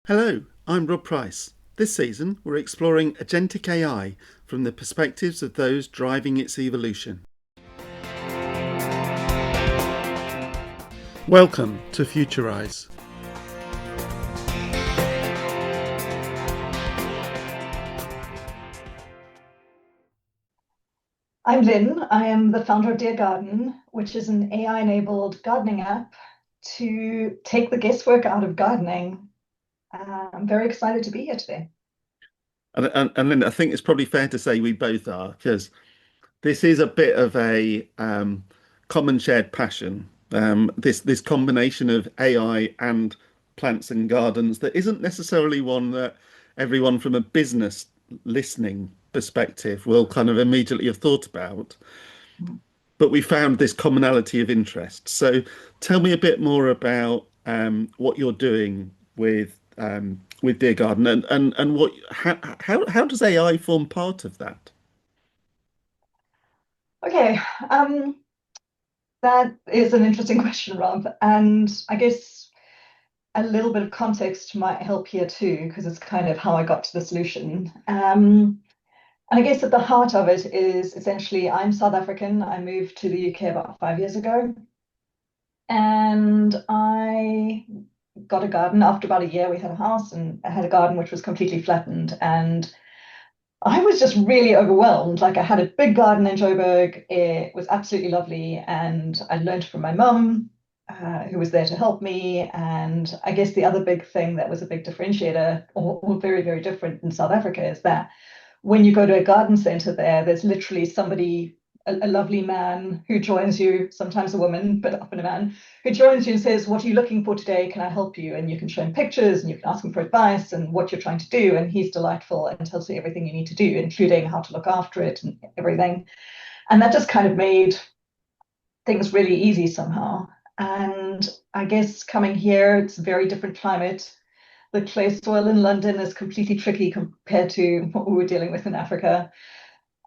Hello, I'm Rob Price. This season, we're exploring Agentic AI from the perspectives of those driving its evolution. Welcome to Futurise. I'm Lyn. I am the founder of DearGarden, which is an AI-enabled gardening app to take the guesswork out of gardening. I'm very excited to be here today. And Linda, I think it's probably fair to say we both are, because this is a bit of a common shared passion. This combination of AI and plants and gardens that isn't necessarily one that everyone from a business listening perspective will kind of immediately have thought about. But we found this commonality of interest. So tell me a bit more about what you're doing with Dear Garden and what how does AI form part of that? Okay, that is an interesting question, Rob. And I guess a little bit of context might help here too, because it's kind of how I got to the solution. And I guess at the heart of it is essentially I'm South African. I moved to the UK about 5 years ago. And I got a garden after about a year. We had a house and I had a garden which was completely flattened. And I was just really overwhelmed. Like I had a big garden in Joburg. It was absolutely lovely. And I learned from my mum, who was there to help me. And I guess the other big thing that was a big differentiator, or very, very different in South Africa, is that when you go to a garden center there, there's literally somebody, a lovely man who joins you, sometimes a woman, but often a man, who joins you and says, "What are you looking for today? Can I help you?" And you can show him pictures and you can ask him for advice and what you're trying to do. And he's delightful and tells you everything you need to do, including how to look after it and everything. And that just kind of made things really easy somehow. And I guess coming here, it's a very different climate. The clay soil in London is completely tricky compared to what we were dealing with in Africa.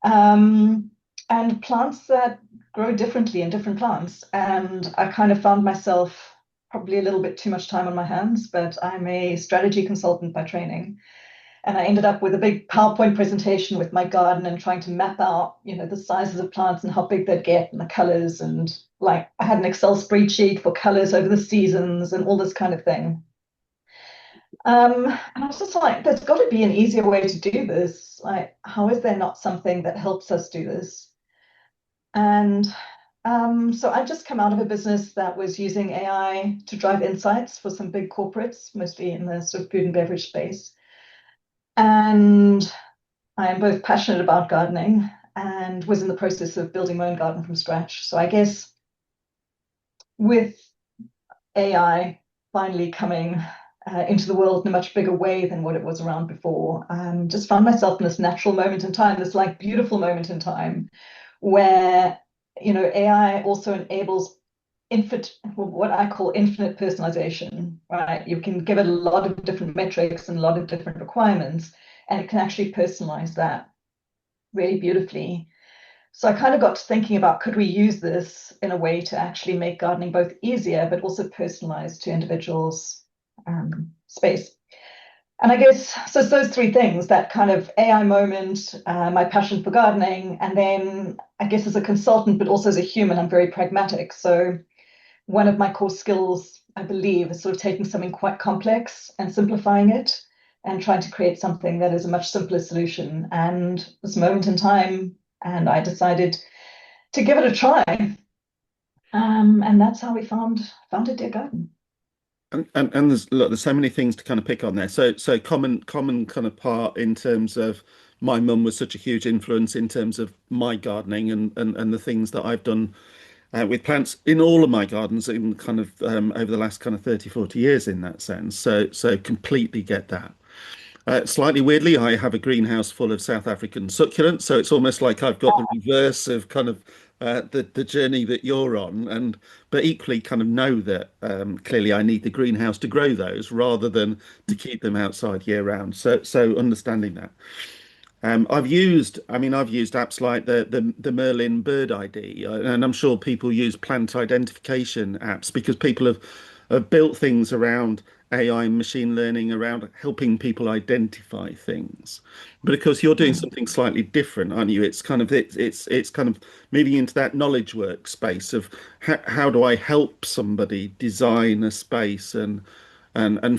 Um, and plants that grow differently in different plants. And I kind of found myself probably a little bit too much time on my hands, but I'm a strategy consultant by training. And I ended up with a big PowerPoint presentation with my garden and trying to map out, the sizes of plants and how big they'd get and the colors. And like I had an Excel spreadsheet for colors over the seasons and all this kind of thing. And I was just like, there's got to be an easier way to do this. Like, how is there not something that helps us do this? And so I just come out of a business that was using AI to drive insights for some big corporates, mostly in the sort of food and beverage space. And I am both passionate about gardening and was in the process of building my own garden from scratch. So I guess with AI finally coming into the world in a much bigger way than what it was around before, just found myself in this natural moment in time, this like beautiful moment in time where AI also enables infinite, what I call infinite personalization, right? You can give it a lot of different metrics and a lot of different requirements, and it can actually personalize that really beautifully. So I kind of got to thinking about could we use this in a way to actually make gardening both easier but also personalized to individuals' space. And I guess so it's those three things, that kind of AI moment, my passion for gardening, and then I guess as a consultant, but also as a human, I'm very pragmatic. So one of my core skills, I believe, is sort of taking something quite complex and simplifying it and trying to create something that is a much simpler solution. And this moment in time, and I decided to give it a try. And that's how we founded Dear Garden. And there's look, there's so many things to kind of pick on there. So common kind of part in terms of my mum was such a huge influence in terms of my gardening and the things that I've done with plants in all of my gardens in kind of over the last kind of 30, 40 years in that sense. So completely get that. Slightly weirdly, I have a greenhouse full of South African succulents, so it's almost like I've got the reverse of kind of the journey that you're on, and but equally kind of know that clearly I need the greenhouse to grow those rather than to keep them outside year round. So understanding that. I've used apps like the Merlin Bird ID, and I'm sure people use plant identification apps because people have built things around AI and machine learning around helping people identify things. But of course, you're doing Mm. something slightly different, aren't you? It's kind of it's kind of moving into that knowledge work space of how do I help somebody design a space and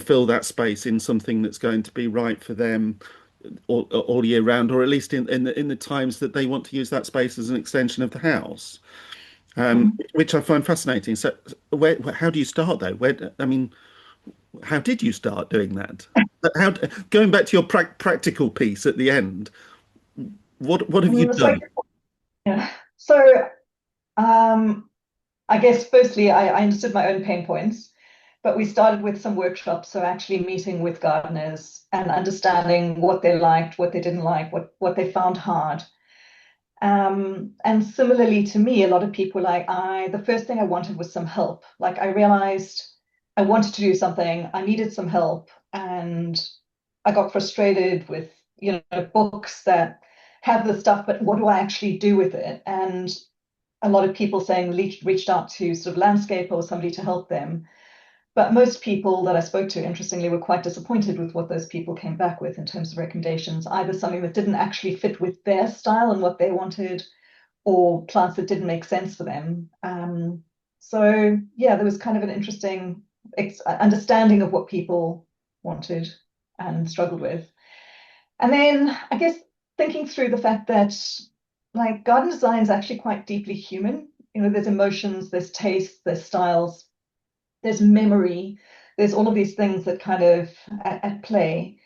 fill that space in something that's going to be right for them all year round, or at least in the times that they want to use that space as an extension of the house, Mm. which I find fascinating. So, how do you start though? I mean, how did you start doing that? How, going back to your practical piece at the end, what have you So done? yeah. So I guess firstly, I understood my own pain points, but we started with some workshops. So actually meeting with gardeners and understanding what they liked, what they didn't like, what they found hard. And similarly to me, a lot of people like the first thing I wanted was some help. Like I realized I wanted to do something, I needed some help, and I got frustrated with, books that have the stuff, but what do I actually do with it? And a lot of people saying reached out to sort of landscape or somebody to help them. But most people that I spoke to, interestingly, were quite disappointed with what those people came back with in terms of recommendations, either something that didn't actually fit with their style and what they wanted, or plants that didn't make sense for them. So yeah, there was kind of an interesting understanding of what people wanted and struggled with. And then I guess thinking through the fact that like garden design is actually quite deeply human. There's emotions, there's taste, there's styles, there's memory, there's all of these things that kind of at play.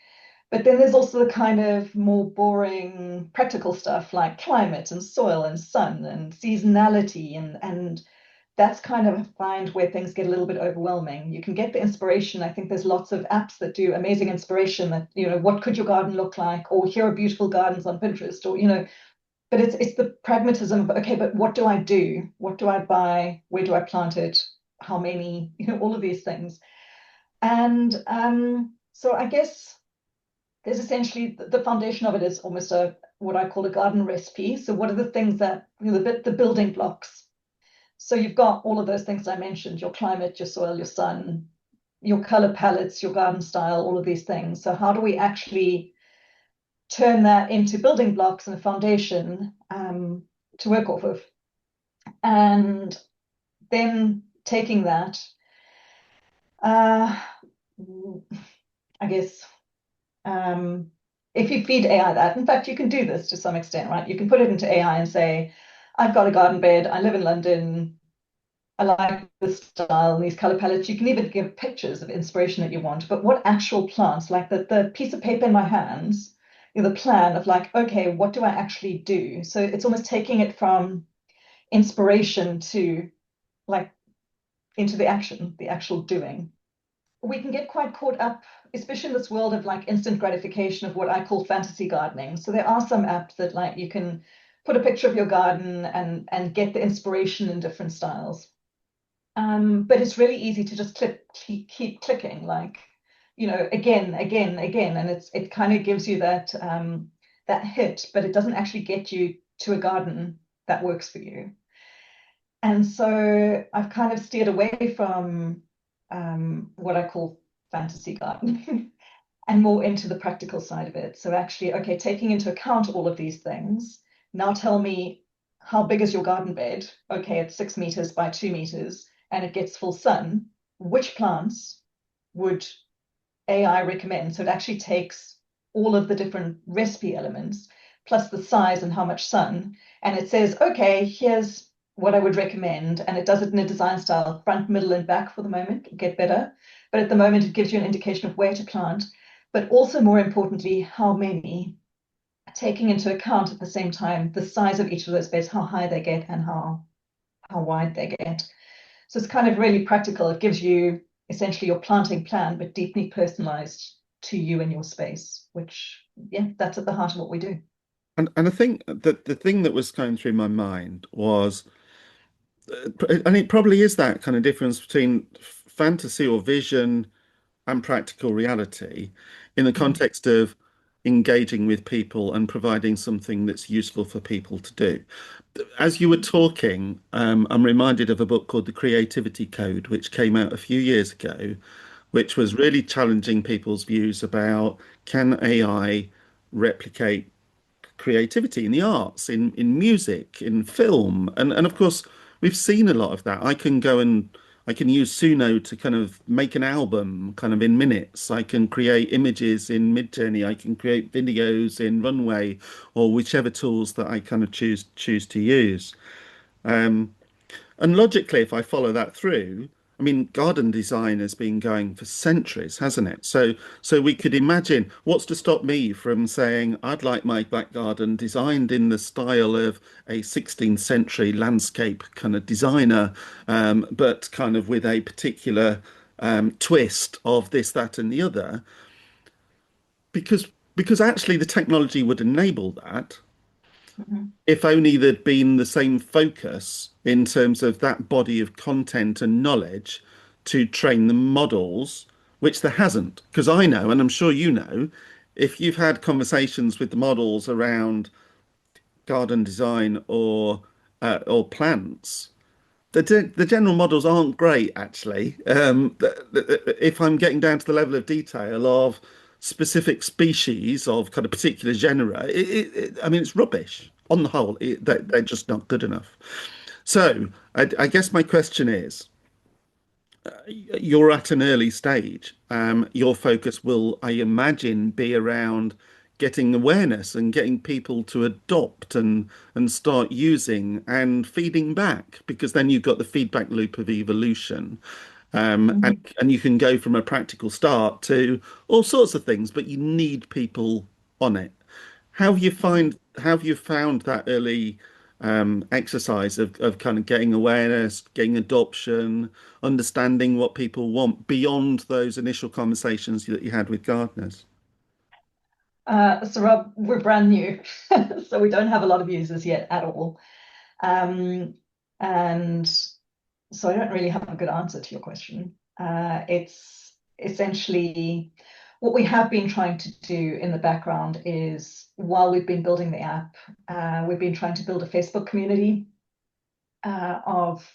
But then there's also the kind of more boring practical stuff like climate and soil and sun and seasonality and that's kind of I find where things get a little bit overwhelming. You can get the inspiration. I think there's lots of apps that do amazing inspiration that, what could your garden look like? Or here are beautiful gardens on Pinterest, or, but it's the pragmatism of, okay, but what do I do? What do I buy? Where do I plant it? How many? All of these things. And so I guess there's essentially the foundation of it is almost a what I call a garden recipe. So what are the things that, the building blocks? So you've got all of those things I mentioned, your climate, your soil, your sun, your color palettes, your garden style, all of these things. So how do we actually turn that into building blocks and a foundation to work off of? And then taking that, uh, I guess, um, if you feed AI that, in fact, you can do this to some extent, right? You can put it into AI and say, I've got a garden bed, I live in London, I like this style and these color palettes. You can even give pictures of inspiration that you want, but what actual plants, like the piece of paper in my hands, the plan of like, okay, what do I actually do? So it's almost taking it from inspiration to like into the action, the actual doing. We can get quite caught up, especially in this world of like instant gratification of what I call fantasy gardening. So there are some apps that like you can put a picture of your garden and get the inspiration in different styles. But it's really easy to just keep clicking, like, again, again, again, and it kind of gives you that hit, but it doesn't actually get you to a garden that works for you. And so I've kind of steered away from what I call fantasy gardening and more into the practical side of it. So actually, okay, taking into account all of these things, now tell me how big is your garden bed? Okay, it's 6 meters by 2 meters and it gets full sun. Which plants would AI recommend? So it actually takes all of the different recipe elements plus the size and how much sun. And it says, okay, here's what I would recommend. And it does it in a design style, front, middle, and back for the moment, it'll get better. But at the moment, it gives you an indication of where to plant, but also more importantly, how many, taking into account at the same time the size of each of those beds, how high they get and how wide they get. So it's kind of really practical. It gives you essentially your planting plan, but deeply personalized to you and your space, which, yeah, that's at the heart of what we do. And I think that the thing that was going through my mind was, and it probably is that kind of difference between fantasy or vision and practical reality in the Mm. context of engaging with people and providing something that's useful for people to do. As you were talking, I'm reminded of a book called The Creativity Code, which came out a few years ago, which was really challenging people's views about can AI replicate creativity in the arts, in music, in film, and of course we've seen a lot of that. I can use Suno to kind of make an album kind of in minutes. I can create images in Midjourney. I can create videos in Runway or whichever tools that I kind of choose to use. Um, and logically, if I follow that through, I mean, garden design has been going for centuries, hasn't it? So we could imagine what's to stop me from saying I'd like my back garden designed in the style of a 16th century landscape kind of designer, but kind of with a particular twist of this, that, and the other, because because actually the technology would enable that Mhm. if only there'd been the same focus in terms of that body of content and knowledge to train the models, which there hasn't. Because I know, and I'm sure you know, if you've had conversations with the models around garden design or plants, the general models aren't great, actually. If I'm getting down to the level of detail of specific species of kind of particular genera, I mean, it's rubbish on the whole. They're just not good enough. So I guess my question is, you're at an early stage. Your focus will, I imagine, be around getting awareness and getting people to adopt and start using and feeding back, because then you've got the feedback loop of evolution. Mhm. And you can go from a practical start to all sorts of things, but you need people on it. How have you found that early exercise of kind of getting awareness, getting adoption, understanding what people want beyond those initial conversations that you had with gardeners? So Rob, we're brand new, so we don't have a lot of users yet at all. Um, and so I don't really have a good answer to your question. It's essentially what we have been trying to do in the background is while we've been building the app, we've been trying to build a Facebook community of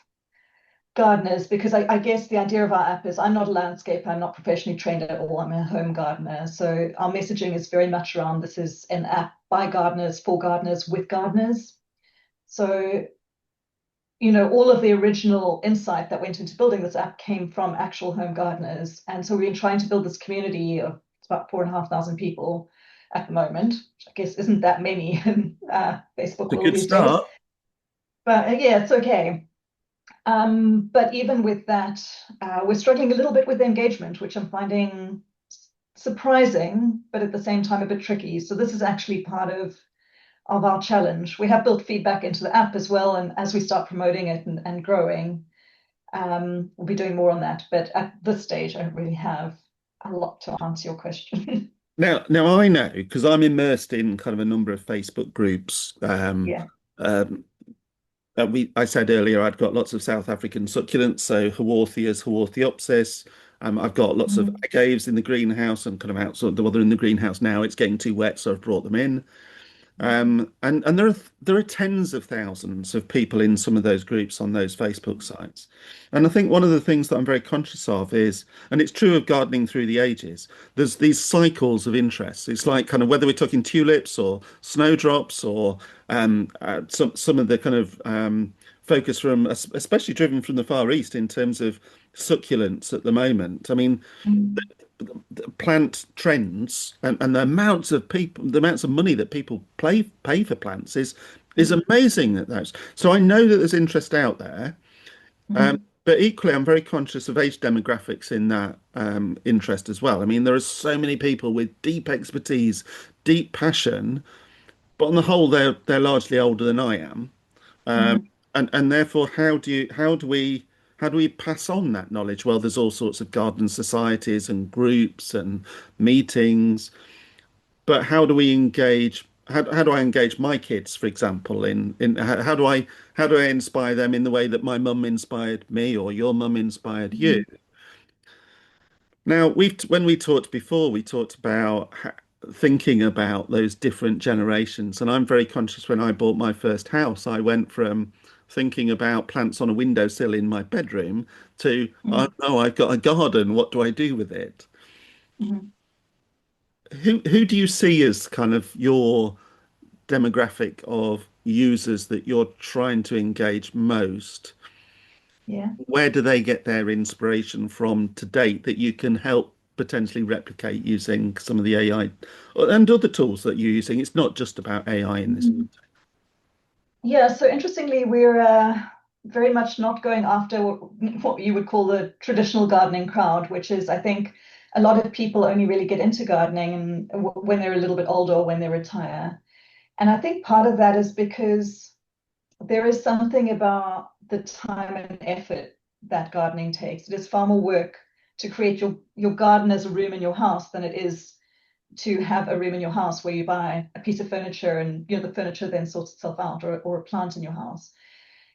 gardeners because I guess the idea of our app is I'm not a landscaper, I'm not professionally trained at all, I'm a home gardener. So our messaging is very much around this is an app by gardeners, for gardeners, with gardeners. So all of the original insight that went into building this app came from actual home gardeners. And so we've been trying to build this community of about 4,500 people at the moment, which I guess isn't that many in Facebook It's a world good these days. start. But yeah, it's okay. But even with that, we're struggling a little bit with the engagement, which I'm finding surprising, but at the same time a bit tricky. So this is actually part of our challenge. We have built feedback into the app as well, and as we start promoting it and growing, we'll be doing more on that. But at this stage, I don't really have a lot to answer your question. Now I know because I'm immersed in kind of a number of Facebook groups. Yeah. Um, I said earlier I'd got lots of South African succulents, so Haworthias, Haworthiopsis. I've got lots of Mhm. agaves in the greenhouse and kind of outside. Well, they're in the greenhouse now. It's getting too wet, so I've brought them in. And there are tens of thousands of people in some of those groups on those Facebook sites. And I think one of the things that I'm very conscious of is, and it's true of gardening through the ages, there's these cycles of interest. It's like kind of whether we're talking tulips or snowdrops or some of the kind of focus from, especially driven from the Far East in terms of succulents at the moment. I mean, Mhm. plant trends and the amounts of people, the amounts of money that people pay for plants is amazing at those. So I know that there's interest out there, Mhm. but equally I'm very conscious of age demographics in that interest as well. I mean, there are so many people with deep expertise, deep passion, but on the whole, they're largely older than I am. Mhm. And therefore, how do we pass on that knowledge? Well, there's all sorts of garden societies and groups and meetings, but how do we engage? How do I engage my kids, for example, in how do I inspire them in the way that my mum inspired me or your mum inspired you? Mhm. Now, when we talked before, we talked about thinking about those different generations, and I'm very conscious when I bought my first house, I went from thinking about plants on a windowsill in my bedroom to, oh Mhm. no, I've got a garden. What do I do with it? Mhm. Who do you see as kind of your demographic of users that you're trying to engage most? Yeah. Where do they get their inspiration from to date that you can help potentially replicate using some of the AI and other tools that you're using? It's not just about AI in this. Mhm. Yeah, so interestingly, we're very much not going after what you would call the traditional gardening crowd, which is, I think, a lot of people only really get into gardening and when they're a little bit older or when they retire. And I think part of that is because there is something about the time and effort that gardening takes. It is far more work to create your garden as a room in your house than it is to have a room in your house where you buy a piece of furniture and the furniture then sorts itself out, or a plant in your house.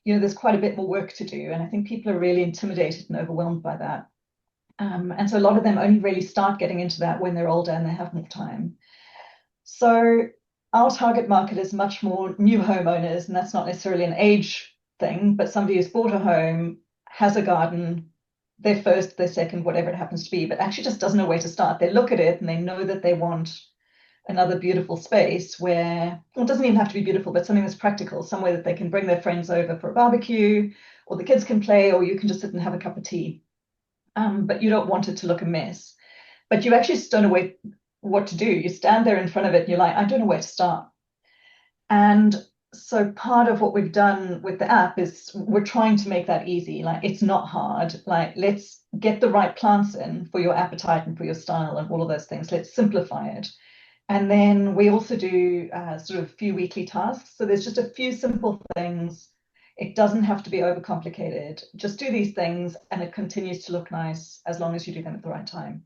There's quite a bit more work to do, and I think people are really intimidated and overwhelmed by that. And so a lot of them only really start getting into that when they're older and they have more time. So our target market is much more new homeowners, and that's not necessarily an age thing, but somebody who's bought a home, has a garden, their first, their second, whatever it happens to be, but actually just doesn't know where to start. They look at it and they know that they want another beautiful space where, well, it doesn't even have to be beautiful, but something that's practical, somewhere that they can bring their friends over for a barbecue, or the kids can play, or you can just sit and have a cup of tea. But you don't want it to look a mess. But you actually just don't know what to do. You stand there in front of it and you're like, I don't know where to start. And so part of what we've done with the app is we're trying to make that easy. Like, it's not hard. Like, let's get the right plants in for your appetite and for your style and all of those things. Let's simplify it. And then we also do sort of a few weekly tasks. So there's just a few simple things. It doesn't have to be overcomplicated. Just do these things and it continues to look nice as long as you do them at the right time.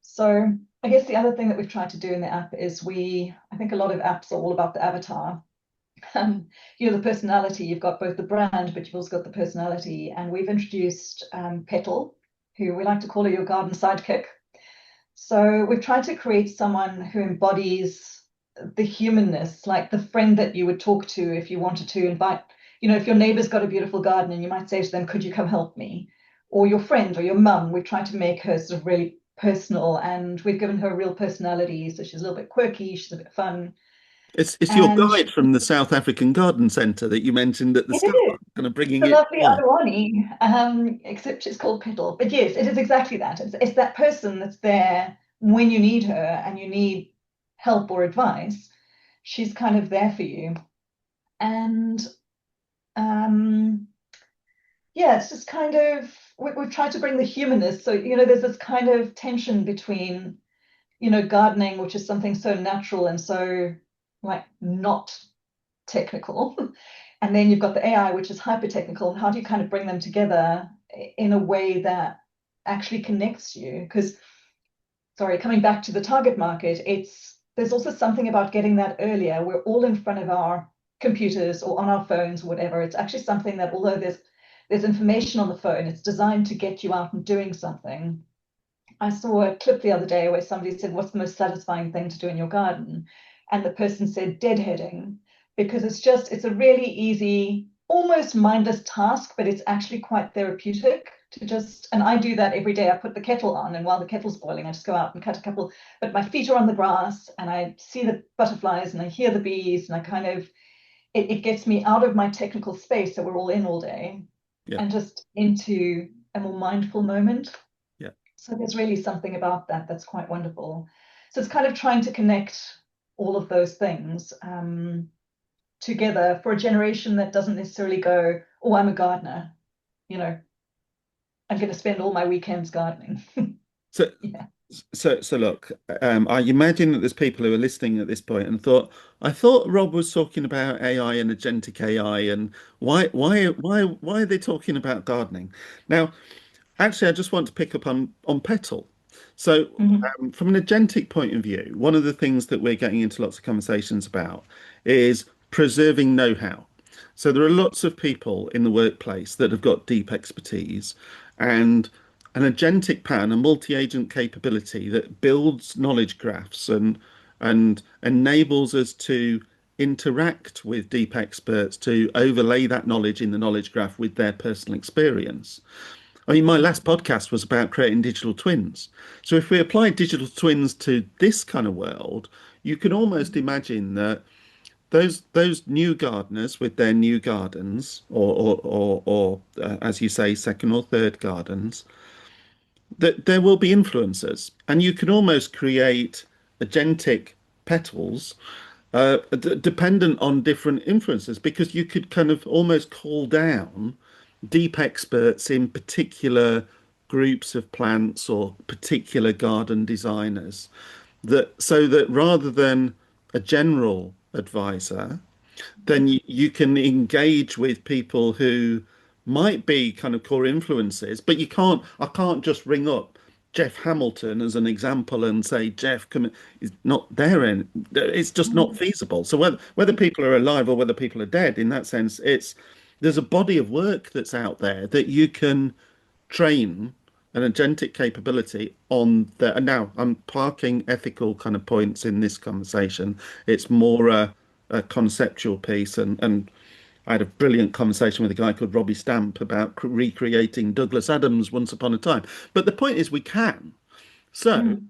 So I guess the other thing that we've tried to do in the app is I think a lot of apps are all about the avatar. Um, the personality, you've got both the brand, but you've also got the personality. And we've introduced Petal, who we like to call her your garden sidekick. So we've tried to create someone who embodies the humanness, like the friend that you would talk to if you wanted to invite, if your neighbor's got a beautiful garden and you might say to them, could you come help me? Or your friend or your mum. We've tried to make her sort of really personal, and we've given her a real personality. So she's a little bit quirky, she's a bit fun. It's your And guide from the South African Garden Centre that you mentioned at the it start, is. kind of It's bringing a it. lovely Yeah, Adewani, except it's called Petal. But yes, it is exactly that. It's that person that's there when you need her and you need help or advice. She's kind of there for you. And um, yeah, it's just kind of, we've tried to bring the humanness. So, there's this kind of tension between, gardening, which is something so natural and so like not technical. And then you've got the AI, which is hyper technical. And how do you kind of bring them together in a way that actually connects you? Because, sorry, coming back to the target market, there's also something about getting that earlier. We're all in front of our computers or on our phones or whatever. It's actually something that, although there's information on the phone, it's designed to get you out and doing something. I saw a clip the other day where somebody said, what's the most satisfying thing to do in your garden? And the person said deadheading, because it's a really easy, almost mindless task, but it's actually quite therapeutic to just, and I do that every day. I put the kettle on, and while the kettle's boiling, I just go out and cut a couple, but my feet are on the grass and I see the butterflies and I hear the bees, and I kind of, it gets me out of my technical space that we're all in all day yeah, and just into a more mindful moment. yeah. So there's really something about that that's quite wonderful. So it's kind of trying to connect all of those things together for a generation that doesn't necessarily go, oh, I'm a gardener, you know, I'm going to spend all my weekends gardening. So, Yeah. so look, I imagine that there's people who are listening at this point and thought, I thought Rob was talking about AI and agentic AI, and why are they talking about gardening? Now, actually, I just want to pick up on Petal. So, Mhm. from an agentic point of view, one of the things that we're getting into lots of conversations about is preserving know-how. So there are lots of people in the workplace that have got deep expertise, and an agentic pan, a multi-agent capability that builds knowledge graphs and enables us to interact with deep experts to overlay that knowledge in the knowledge graph with their personal experience. I mean, my last podcast was about creating digital twins. So if we apply digital twins to this kind of world, you can almost imagine that those new gardeners with their new gardens, or as you say, second or third gardens, that there will be influencers, and you can almost create agentic petals dependent on different influences, because you could kind of almost call down deep experts in particular groups of plants or particular garden designers, that so that rather than a general advisor, then you can engage with people who might be kind of core influences, but I can't just ring up Jeff Hamilton as an example and say, Jeff, come, is not there. And it's just not Mm, feasible. So whether people are alive or whether people are dead, in that sense, there's a body of work that's out there that you can train an agentic capability on the. And now I'm parking ethical kind of points in this conversation. It's more a conceptual piece, and I had a brilliant conversation with a guy called Robbie Stamp about recreating Douglas Adams once upon a time. But the point is, we can. So mm,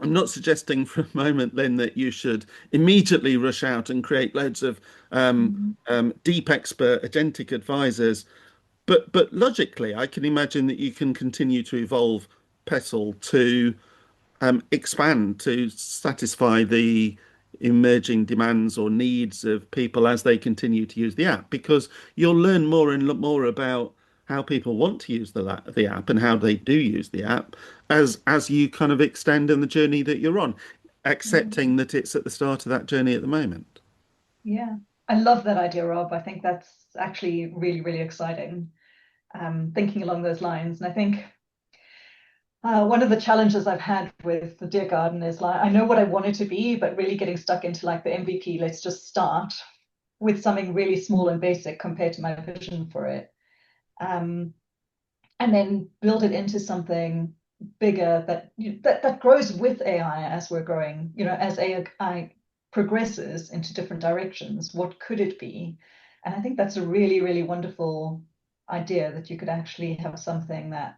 I'm not suggesting for a moment, Lynn, that you should immediately rush out and create loads of mm, deep expert agentic advisors, but logically, I can imagine that you can continue to evolve Petal to expand to satisfy the emerging demands or needs of people as they continue to use the app, because you'll learn more and more about how people want to use the app and how they do use the app as you kind of extend in the journey that you're on, mm. accepting that it's at the start of that journey at the moment. Yeah, I love that idea, Rob. I think that's actually really, really exciting. Thinking along those lines. And I think one of the challenges I've had with the DearGarden is like, I know what I want it to be, but really getting stuck into like the MVP, let's just start with something really small and basic compared to my vision for it. Um, and then build it into something bigger that grows with AI as we're growing, as AI progresses into different directions. What could it be? And I think that's a really, really wonderful idea, that you could actually have something that,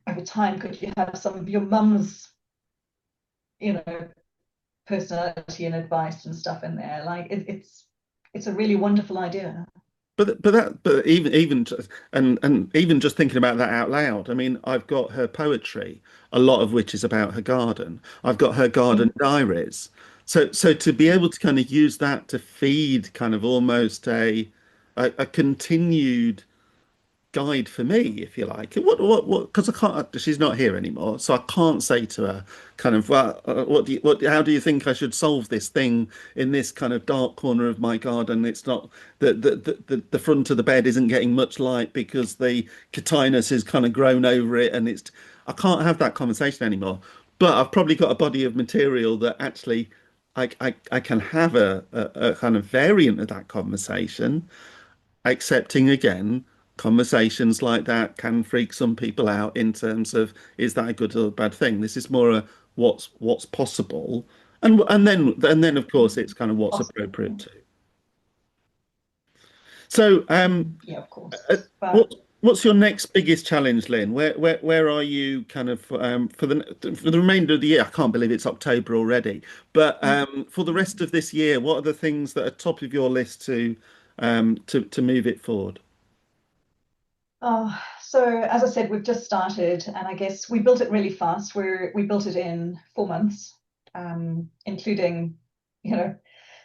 over time, could you have some of your mum's, you know, personality and advice and stuff in there. Like it's a really wonderful idea. But even just, and even just thinking about that out loud, I mean, I've got her poetry, a lot of which is about her garden. I've got her Mm, garden diaries. So to be able to kind of use that to feed kind of almost a continued guide for me, if you like. What? Because I can't. She's not here anymore, so I can't say to her, kind of, well, how do you think I should solve this thing in this kind of dark corner of my garden? It's not the front of the bed isn't getting much light because the catinus has kind of grown over it, and it's. I can't have that conversation anymore. But I've probably got a body of material that actually I can have a kind of variant of that conversation, accepting again conversations like that can freak some people out in terms of, is that a good or a bad thing? This is more a what's possible, and then of course it's kind of what's possible. appropriate too. So Yeah, of uh, course. But what's your next biggest challenge, Lynn? Where are you kind of for the remainder of the year? I can't believe it's October already, but for the rest of this year, what are the things that are top of your list to move it forward? so as I said, we've just started, and I guess we built it really fast. We built it in 4 months, including, you know,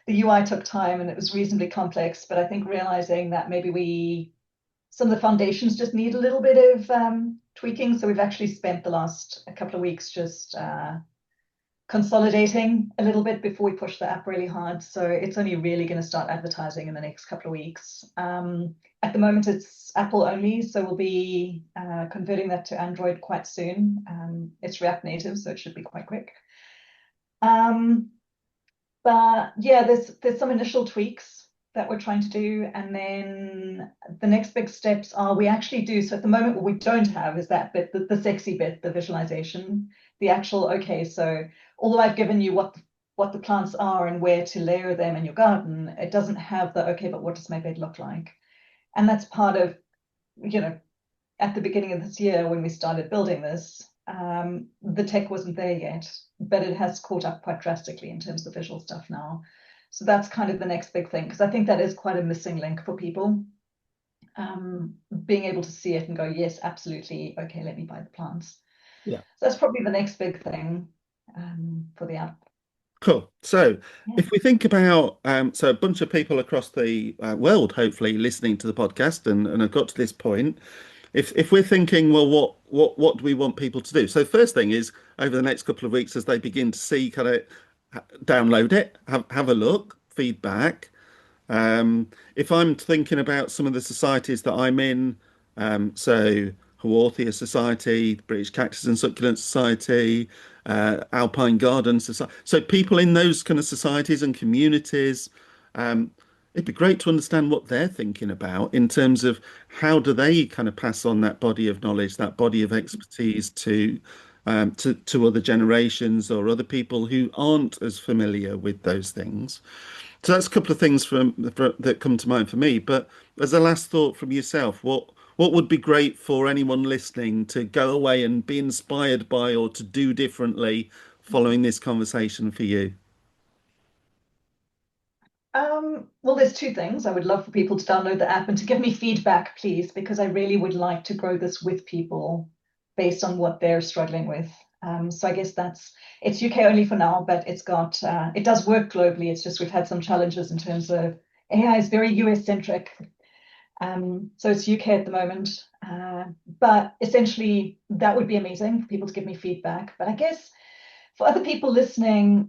the UI took time and it was reasonably complex. But I think realizing that maybe some of the foundations just need a little bit of tweaking. So we've actually spent the last a couple of weeks just consolidating a little bit before we push the app really hard. So it's only really going to start advertising in the next couple of weeks. At the moment, it's Apple only, so we'll be converting that to Android quite soon. It's React Native, so it should be quite quick. Um, but yeah, there's some initial tweaks that we're trying to do, and then the next big steps are we actually do. So at the moment, what we don't have is that bit, the sexy bit, the visualization, the actual. Okay, so although I've given you what what the plants are and where to layer them in your garden. It doesn't have the, okay, but what does my bed look like? And that's part of, you know, at the beginning of this year when we started building this, the tech wasn't there yet, but it has caught up quite drastically in terms of visual stuff now. So that's kind of the next big thing, because I think that is quite a missing link for people. Being able to see it and go, yes, absolutely, okay, let me buy the plants. Yeah. So that's probably the next big thing for the app. Cool. So Yeah. if we think about, so a bunch of people across the world, hopefully listening to the podcast and have got to this point, if we're thinking, well, what do we want people to do? So first thing is over the next couple of weeks, as they begin to see, kind of download it, have a look, feedback. If I'm thinking about some of the societies that I'm in, so Haworthia Society, British Cactus and Succulent Society, Alpine Garden Society, so people in those kind of societies and communities, um, it'd be great to understand what they're thinking about in terms of how do they kind of pass on that body of knowledge, that body of expertise to other generations or other people who aren't as familiar with those things. So that's a couple of things that come to mind for me. But as a last thought from yourself, what would be great for anyone listening to go away and be inspired by or to do differently following this conversation for you? Well, there's two things. I would love for people to download the app and to give me feedback, please, because I really would like to grow this with people based on what they're struggling with. So I guess it's UK only for now, but it does work globally. It's just we've had some challenges in terms of AI is very US centric. So it's UK at the moment. But essentially, that would be amazing for people to give me feedback. But I guess for other people listening,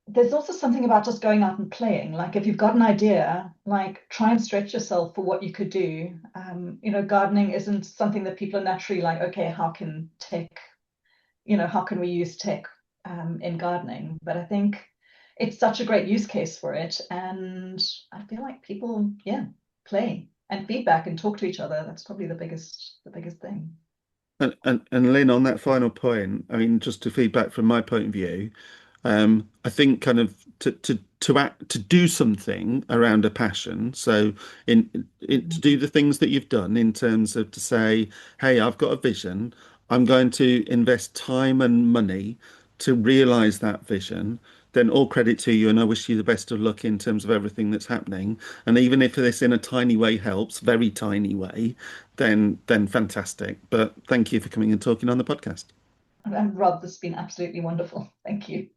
there's also something about just going out and playing. Like if you've got an idea, like try and stretch yourself for what you could do. Gardening isn't something that people are naturally like, okay, how can we use tech in gardening? But I think it's such a great use case for it. And I feel like people, yeah, play and feedback and talk to each other. That's probably the biggest thing. And Lynn, on that final point, I mean, just to feedback from my point of view, I think kind of to do something around a passion. So to do the things that you've done in terms of to say, hey, I've got a vision. I'm going to invest time and money to realize that vision. Then all credit to you, and I wish you the best of luck in terms of everything that's happening. And even if this in a tiny way helps, very tiny way, then fantastic. But thank you for coming and talking on the podcast. And Rob, this has been absolutely wonderful. Thank you.